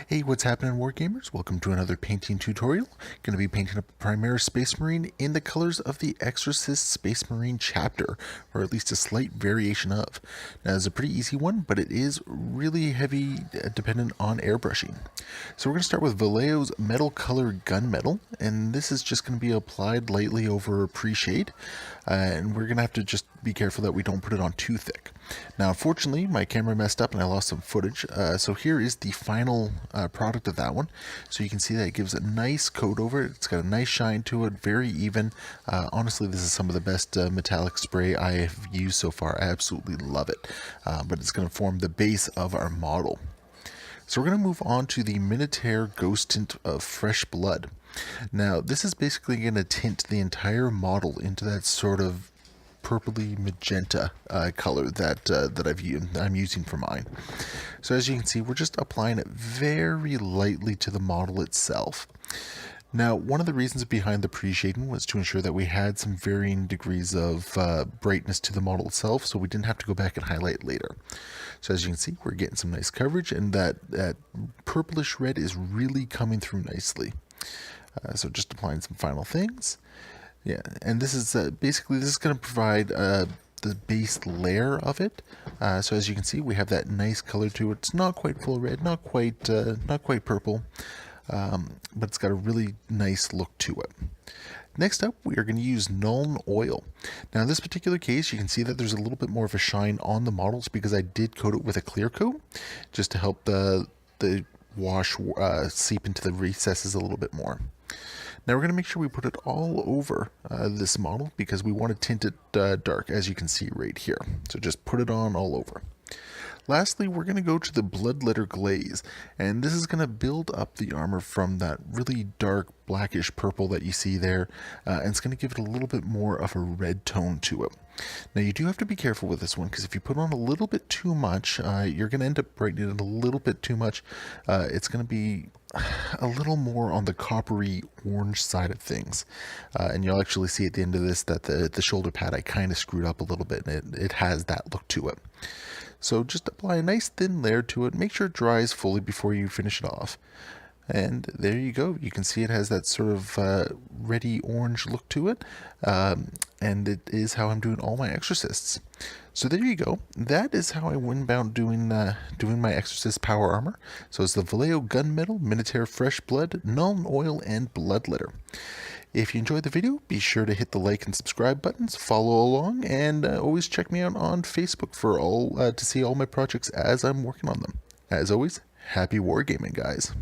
Hey, what's happening, Wargamers? Welcome to another painting tutorial. Going to be painting up a Primaris Space Marine in the colors of the Exorcist Space Marine chapter, or at least a slight variation of. Now, it's a pretty easy one, but it is really heavy dependent on airbrushing. So we're going to start with Vallejo's Metal Color Gunmetal, and this is just going to be applied lightly over pre-shade, and we're going to have to just be careful that we don't put it on too thick. Now, unfortunately, my camera messed up and I lost some footage, so here is the final product of that one. So you can see that it gives a nice coat over it. It's got a nice shine to it, very even. Honestly, this is some of the best metallic spray I have used so far. I absolutely love it, but it's going to form the base of our model. So we're going to move on to the Minotaur Ghost Tint of Fresh Blood. Now, this is basically going to tint the entire model into that sort of purpley magenta color that I'm using for mine. So as you can see, we're just applying it very lightly to the model itself. Now, one of the reasons behind the pre-shading was to ensure that we had some varying degrees of brightness to the model itself, so we didn't have to go back and highlight later. So as you can see, we're getting some nice coverage, and that purplish red is really coming through nicely. So just applying some final things. Yeah, and this is basically this is going to provide the base layer of it. So as you can see, we have that nice color to it. It's not quite full red, not quite purple, but it's got a really nice look to it. Next up, we are going to use Nuln Oil. Now in this particular case, you can see that there's a little bit more of a shine on the models because I did coat it with a clear coat, just to help the wash seep into the recesses a little bit more. Now we're going to make sure we put it all over this model because we want to tint it dark, as you can see right here. So just put it on all over. Lastly, we're going to go to the Bloodletter Glaze, and this is going to build up the armor from that really dark blackish purple that you see there, and it's going to give it a little bit more of a red tone to it. Now you do have to be careful with this one because if you put on a little bit too much, you're going to end up brightening it a little bit too much. It's going to be a little more on the coppery orange side of things, and you'll actually see at the end of this that the shoulder pad I kind of screwed up a little bit, and it has that look to it. So just apply a nice thin layer to it. Make sure it dries fully before you finish it off. And there you go. You can see it has that sort of reddy orange look to it. And it is how I'm doing all my exorcists. So there you go. That is how I went about doing my Exorcist power armor. So it's the Vallejo Gunmetal, Minotaur Fresh Blood, Nuln Oil, and Bloodletter. If you enjoyed the video, be sure to hit the like and subscribe buttons, follow along, and always check me out on Facebook for to see all my projects as I'm working on them. As always, happy wargaming, guys.